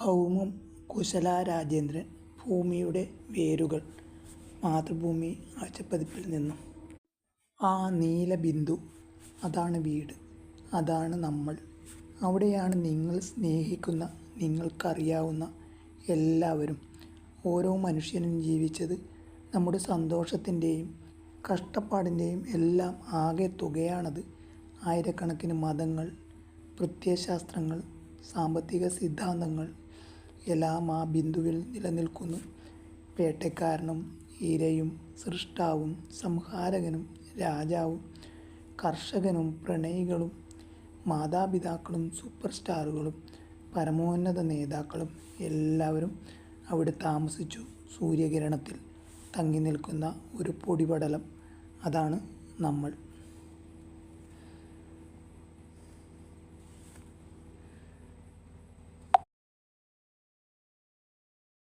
ഭൗമം കുശല രാജേന്ദ്രൻ. ഭൂമിയുടെ വേരുകൾ. മാതൃഭൂമി ആഴ്ചപ്പതിപ്പിൽ നിന്നും. ആ നീലബിന്ദു, അതാണ് വീട്, അതാണ് നമ്മൾ. അവിടെയാണ് നിങ്ങൾ സ്നേഹിക്കുന്ന, നിങ്ങൾക്കറിയാവുന്ന എല്ലാവരും. ഓരോ മനുഷ്യനും ജീവിച്ചത്. നമ്മുടെ സന്തോഷത്തിൻ്റെയും കഷ്ടപ്പാടിൻ്റെയും എല്ലാം ആകെ തുകയാണത്. ആയിരക്കണക്കിന് മതങ്ങൾ, പ്രത്യയശാസ്ത്രങ്ങൾ, സാമ്പത്തിക സിദ്ധാന്തങ്ങൾ എല്ലാം ആ ബിന്ദുവിൽ നിലനിൽക്കുന്നു. വേട്ടക്കാരനും ഇരയും, സൃഷ്ടാവും സംഹാരകനും, രാജാവും കർഷകനും, പ്രണയികളും, മാതാപിതാക്കളും, സൂപ്പർ സ്റ്റാറുകളും, പരമോന്നത നേതാക്കളും എല്ലാവരും അവിടെ താമസിച്ചു. സൂര്യകിരണത്തിൽ തങ്ങി നിൽക്കുന്ന ഒരു പൊടിപടലം, അതാണ് നമ്മൾ.